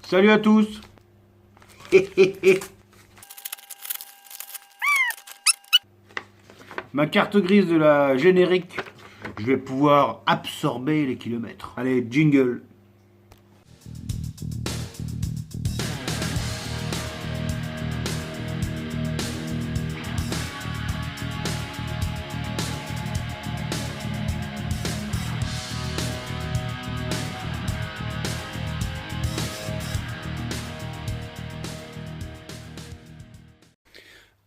Salut à tous. Ma carte grise de la générique, je vais pouvoir absorber les kilomètres. Allez, jingle.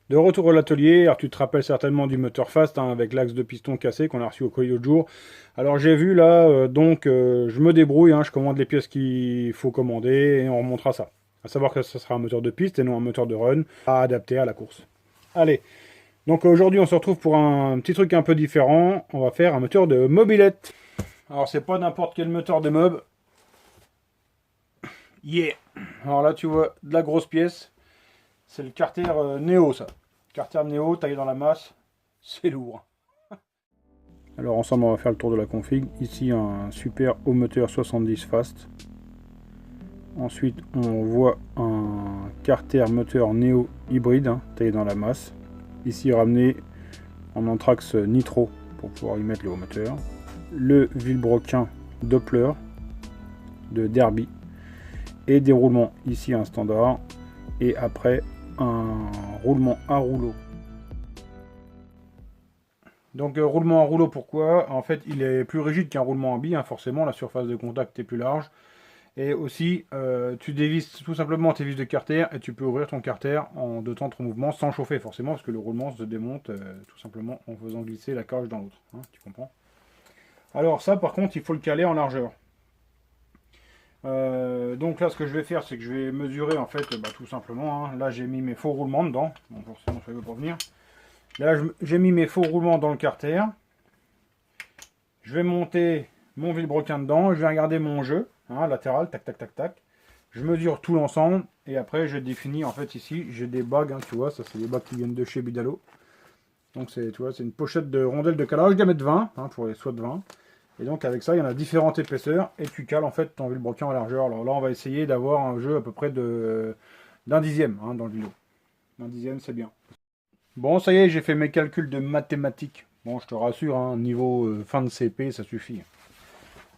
De retour à l'atelier, alors tu te rappelles certainement du moteur fast avec l'axe de piston cassé qu'on a reçu au colis l'autre jour. Alors j'ai vu là, je me débrouille, je commande les pièces qu'il faut commander et on remontera ça. À savoir que ce sera un moteur de piste et non un moteur de run à adapter à la course. Allez, donc aujourd'hui on se retrouve pour un petit truc un peu différent. On va faire un moteur de mobilette. Alors c'est pas n'importe quel moteur de mob. Yeah. Alors là tu vois de la grosse pièce. C'est le carter Néo, ça. Carter Néo, taillé dans la masse, c'est lourd. Alors ensemble, on va faire le tour de la config. Ici, un super haut moteur 70 fast. Ensuite, on voit un carter moteur Néo hybride, taillé dans la masse. Ici, ramené en anthrax nitro pour pouvoir y mettre le haut moteur. Le vilebrequin Doppler de Derby. Et des roulements. Ici, un standard. Et après, un roulement à rouleau. Donc roulement à rouleau, pourquoi? En fait, il est plus rigide qu'un roulement à billes, forcément, la surface de contact est plus large. Et aussi, tu dévisses tout simplement tes vis de carter et tu peux ouvrir ton carter en deux temps, trois mouvements sans chauffer forcément, parce que le roulement se démonte tout simplement en faisant glisser la cage dans l'autre. Tu comprends? Alors ça, par contre, il faut le caler en largeur. Donc là, ce que je vais faire, c'est que je vais mesurer en fait, tout simplement. Là, j'ai mis mes faux roulements dedans. Bon, forcément, ça ne veut pas venir. Là, j'ai mis mes faux roulements dans le carter. Je vais monter mon vilebrequin dedans. Je vais regarder mon jeu latéral, tac, tac, tac, tac. Je mesure tout l'ensemble et après, je définis en fait ici. J'ai des bagues, tu vois, ça c'est des bagues qui viennent de chez Bidalo. Donc c'est, tu vois, c'est une pochette de rondelles de calage diamètre 20 pour les sauts de 20. Et donc avec ça, il y en a différentes épaisseurs et tu cales en fait ton vilebrequin en largeur. Alors là, on va essayer d'avoir un jeu à peu près d'un dixième dans le vélo. Un dixième, c'est bien. Bon, ça y est, j'ai fait mes calculs de mathématiques. Bon, je te rassure, niveau fin de CP, ça suffit.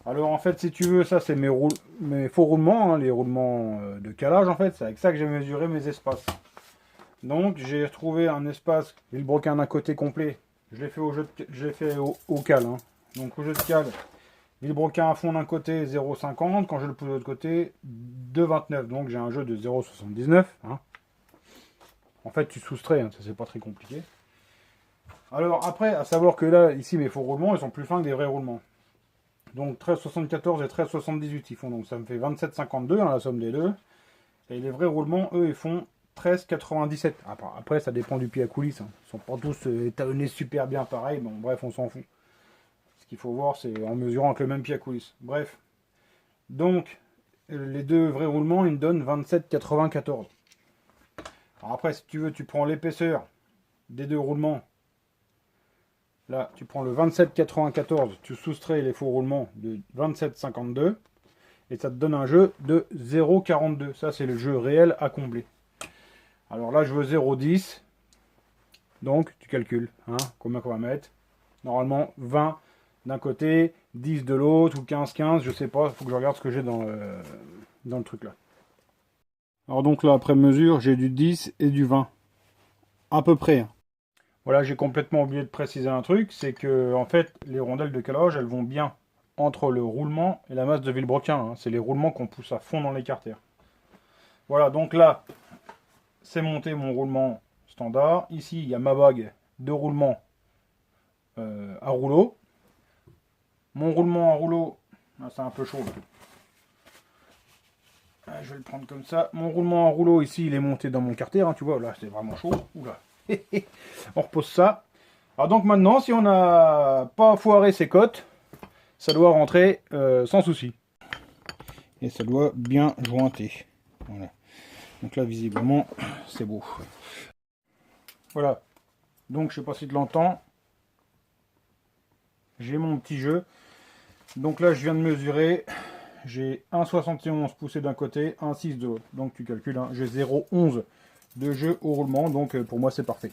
Alors en fait, si tu veux, ça c'est mes faux roulements, les roulements de calage en fait. C'est avec ça que j'ai mesuré mes espaces. Donc j'ai retrouvé un espace vilebrequin d'un côté complet. Je l'ai fait au cal. Donc au jeu de cale, vilebrequin à fond d'un côté 0,50, quand je le pousse de l'autre côté 2,29. Donc j'ai un jeu de 0,79. En fait tu soustrais, ça c'est pas très compliqué. Alors après, à savoir que là, ici mes faux roulements, ils sont plus fins que des vrais roulements. Donc 13,74 et 13,78 ils font, donc ça me fait 27,52 la somme des deux. Et les vrais roulements, eux, ils font 13,97. Après ça dépend du pied à coulisses. Ils sont pas tous étalonnés super bien pareil, bon bref on s'en fout. Il faut voir, c'est en mesurant avec le même pied à coulisses. Bref. Donc, les deux vrais roulements, ils me donnent 27,94. Alors après, si tu veux, tu prends l'épaisseur des deux roulements. Là, tu prends le 27,94, tu soustrais les faux roulements de 27,52. Et ça te donne un jeu de 0,42. Ça, c'est le jeu réel à combler. Alors là, je veux 0,10. Donc, tu calcules combien qu'on va mettre. Normalement, 20 d'un côté, 10 de l'autre, ou 15-15, je sais pas, il faut que je regarde ce que j'ai dans le truc là. Alors donc là, après mesure, j'ai du 10 et du 20. À peu près. Voilà, j'ai complètement oublié de préciser un truc, c'est que en fait, les rondelles de calage, elles vont bien entre le roulement et la masse de vilebrequin. C'est les roulements qu'on pousse à fond dans les carters. Voilà, donc là, c'est monté mon roulement standard. Ici, il y a ma bague de roulement à rouleau. Mon roulement en rouleau, c'est un peu chaud. Je vais le prendre comme ça. Mon roulement en rouleau ici, il est monté dans mon carter. Tu vois, là, c'est vraiment chaud. Oula. On repose ça. Alors donc maintenant, si on n'a pas foiré ses cotes, ça doit rentrer sans souci. Et ça doit bien jointer. Voilà. Donc là, visiblement, c'est beau. Voilà. Donc, je sais pas si tu l'entends. J'ai mon petit jeu. Donc là, je viens de mesurer. j'ai 1,71 poussé d'un côté, 1,6 de l'autre. Donc tu calcules, hein, j'ai 0,11 de jeu au roulement, donc pour moi c'est parfait.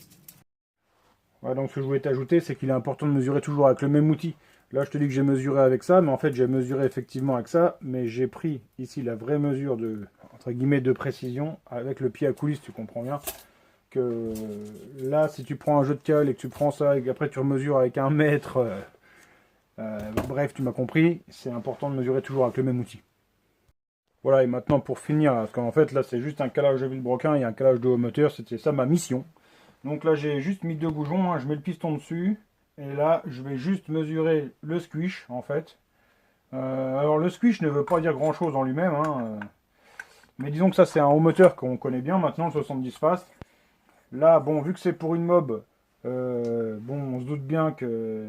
Voilà, donc ce que je voulais t'ajouter, c'est qu'il est important de mesurer toujours avec le même outil. Là je te dis que j'ai mesuré avec ça, mais en fait j'ai mesuré effectivement avec ça, mais j'ai pris ici la vraie mesure de, entre guillemets, de précision avec le pied à coulisse, tu comprends bien. Que là, si tu prends un jeu de cale et que tu prends ça et qu'après tu remesures avec un mètre, bref, tu m'as compris, c'est important de mesurer toujours avec le même outil. Voilà, et maintenant pour finir, parce qu'en fait là c'est juste un calage de vilebrequin et un calage de haut moteur, c'était ça ma mission. Donc là j'ai juste mis deux bougons, hein, je mets le piston dessus, et là je vais juste mesurer le squish en fait. Alors le squish ne veut pas dire grand chose en lui-même, hein, mais disons que ça c'est un haut moteur qu'on connaît bien maintenant, le 70 fast. Là, bon, vu que c'est pour une mob, bon, on se doute bien que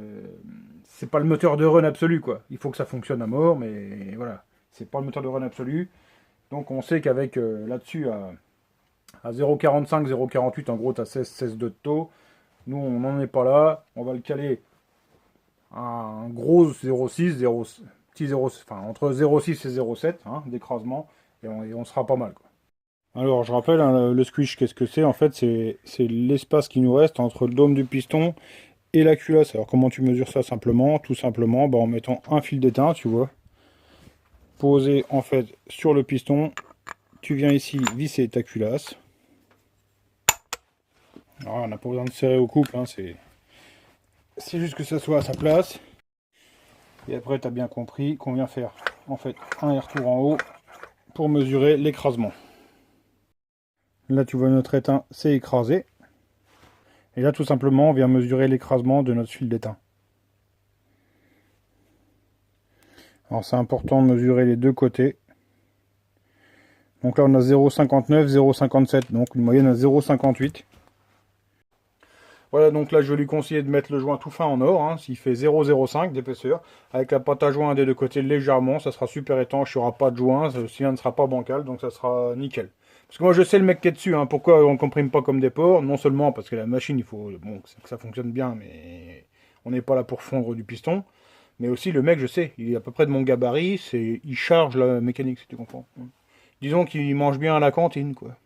c'est pas le moteur de run absolu, quoi. Il faut que ça fonctionne à mort, mais voilà, c'est pas le moteur de run absolu. Donc on sait qu'avec là-dessus, à 0,45, 0,48, en gros, tu as 16 de taux. Nous, on n'en est pas là. On va le caler à un gros 0,6, petit 0, enfin, entre 0,6 et 0,7 hein, d'écrasement, et on sera pas mal, quoi. Alors, je rappelle, hein, le squish, qu'est-ce que c'est? En fait, c'est l'espace qui nous reste entre le dôme du piston et la culasse. Alors, comment tu mesures ça simplement? Tout simplement, bah, en mettant un fil d'étain, tu vois, posé en fait sur le piston. Tu viens ici visser ta culasse. Alors, on n'a pas besoin de serrer au couple, hein, c'est juste que ça soit à sa place. Et après, tu as bien compris qu'on vient faire en fait un retour en haut pour mesurer l'écrasement. Là, tu vois, notre étain s'est écrasé. Et là, tout simplement, on vient mesurer l'écrasement de notre fil d'étain. Alors, c'est important de mesurer les deux côtés. Donc là, on a 0,59, 0,57. Donc, une moyenne à 0,58. Voilà, donc là, je vais lui conseiller de mettre le joint tout fin en or. Hein, s'il fait 0,05 d'épaisseur. Avec la pâte à joint des deux côtés légèrement, ça sera super étanche. Il n'y aura pas de joint. Le cylindre ne sera pas bancal. Donc, ça sera nickel. Parce que moi je sais le mec qui est dessus, hein, pourquoi on ne comprime pas comme des porcs, non seulement parce que la machine, il faut bon, que ça fonctionne bien, mais on n'est pas là pour fondre du piston, mais aussi le mec, je sais, il est à peu près de mon gabarit, il charge la mécanique, si tu comprends. Disons qu'il mange bien à la cantine, quoi.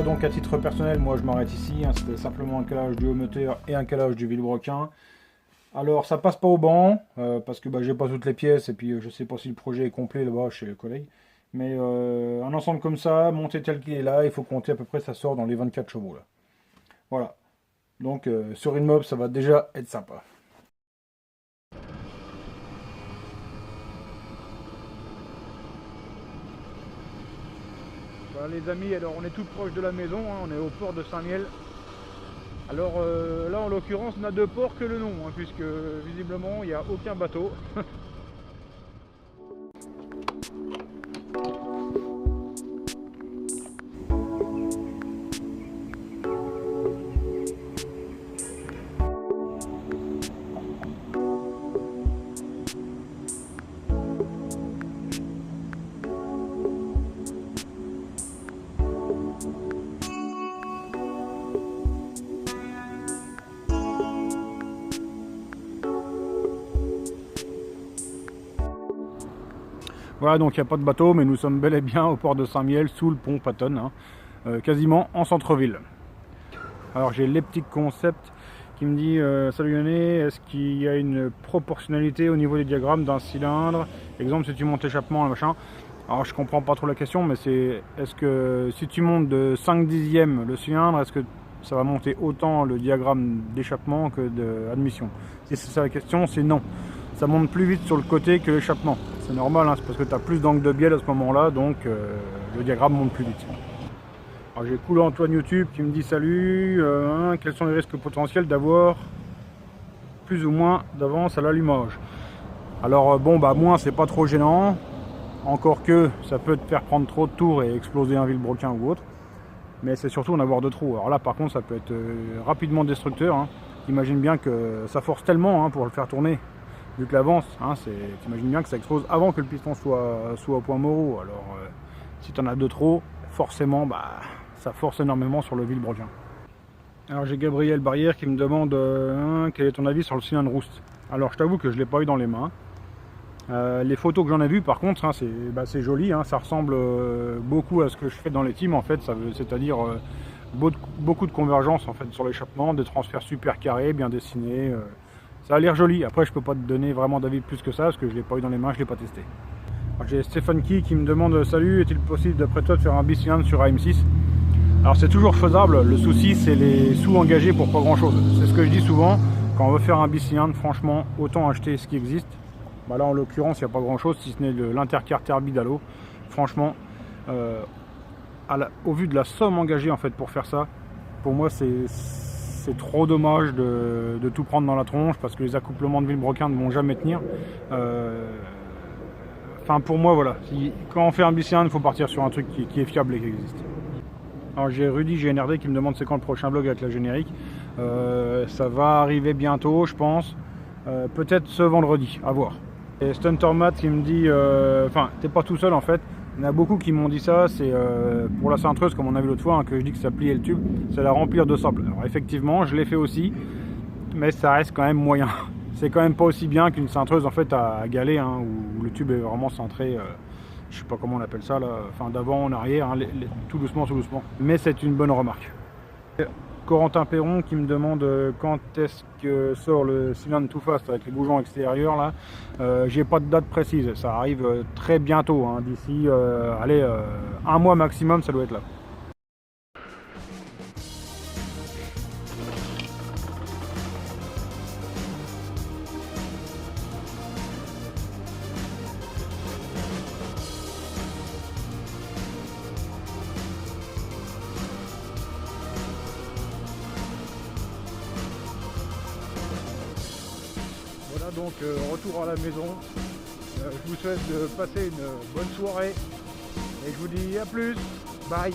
Donc à titre personnel, moi je m'arrête ici, hein, c'était simplement un calage du haut moteur et un calage du vilebrequin. Alors ça passe pas au banc, parce que bah, j'ai pas toutes les pièces et puis je sais pas si le projet est complet là-bas chez le collègue. Mais un ensemble comme ça, monté tel qu'il est là, il faut compter à peu près, ça sort dans les 24 chevaux là. Voilà, donc sur une mob ça va déjà être sympa. Voilà les amis, alors on est tout proche de la maison, hein, on est au port de Saint-Miel. Alors là en l'occurrence n'a de port que le nom, hein, puisque visiblement il n'y a aucun bateau. Voilà, donc il n'y a pas de bateau, mais nous sommes bel et bien au port de Saint-Miel, sous le pont Patton, hein, quasiment en centre-ville. Alors j'ai l'Eptic Concept qui me dit salut Yanné, est-ce qu'il y a une proportionnalité au niveau des diagrammes d'un cylindre? Exemple, si tu montes l'échappement, machin. Alors je comprends pas trop la question, mais c'est est-ce que si tu montes de 5 dixièmes le cylindre, est-ce que ça va monter autant le diagramme d'échappement que d'admission? Si c'est ça la question, c'est non. Ça monte plus vite sur le côté que l'échappement. C'est normal, hein, c'est parce que tu as plus d'angle de bielle à ce moment-là, donc le diagramme monte plus vite. Alors j'ai Cool Antoine YouTube qui me dit salut, quels sont les risques potentiels d'avoir plus ou moins d'avance à l'allumage? Alors bon, bah moins c'est pas trop gênant, encore que ça peut te faire prendre trop de tours et exploser un vilebrequin ou autre, mais c'est surtout en avoir de trop. Alors là par contre ça peut être rapidement destructeur, hein. Imagine bien que ça force tellement, hein, pour le faire tourner. vu que l'avance, hein, t'imagines bien que ça explose avant que le piston soit au point mort. Alors si tu en as de trop, forcément ça force énormément sur le vilebrequin. Alors j'ai Gabriel Barrière qui me demande quel est ton avis sur le cylindre Roost. Alors je t'avoue que je ne l'ai pas eu dans les mains. Les photos que j'en ai vues par contre, hein, c'est joli, hein, ça ressemble beaucoup à ce que je fais dans les teams en fait, c'est-à-dire beaucoup de convergence en fait sur l'échappement, des transferts super carrés, bien dessinés. Ça a l'air joli. Après je peux pas te donner vraiment d'avis plus que ça parce que je l'ai pas eu dans les mains, je l'ai pas testé. J'ai Stéphane qui me demande salut, est-il possible d'après toi de faire un bicylindre sur AM6? Alors c'est toujours faisable, le souci c'est les sous engagés pour pas grand chose. C'est ce que je dis souvent, quand on veut faire un bicylindre, franchement autant acheter ce qui existe. Là en l'occurrence il n'y a pas grand chose si ce n'est l'intercarter bidalo. Franchement au vu de la somme engagée en fait pour faire ça, pour moi c'est trop dommage de tout prendre dans la tronche parce que les accouplements de vilebrequin ne vont jamais tenir. Enfin pour moi voilà, quand on fait un bicylindre il faut partir sur un truc qui est fiable et qui existe. Alors j'ai Rudy GNRD qui me demande c'est quand le prochain vlog avec la générique. Ça va arriver bientôt je pense, peut-être ce vendredi, à voir. Et Stuntermat qui me dit, enfin t'es pas tout seul en fait, il y en a beaucoup qui m'ont dit ça, c'est pour la cintreuse comme on a vu l'autre fois, hein, que je dis que ça pliait le tube, c'est la remplir de sable. Alors effectivement je l'ai fait aussi, mais ça reste quand même moyen. C'est quand même pas aussi bien qu'une cintreuse en fait à galet, hein, où le tube est vraiment centré, je sais pas comment on appelle ça là, enfin d'avant en arrière, hein, tout doucement, mais c'est une bonne remarque. Corentin Perron qui me demande quand est-ce que sort le cylindre Too Fast avec les bougons extérieurs là. J'ai pas de date précise, ça arrive très bientôt, hein, d'ici un mois maximum ça doit être là. Voilà donc retour à la maison. Je vous souhaite de passer une bonne soirée et je vous dis à plus. Bye.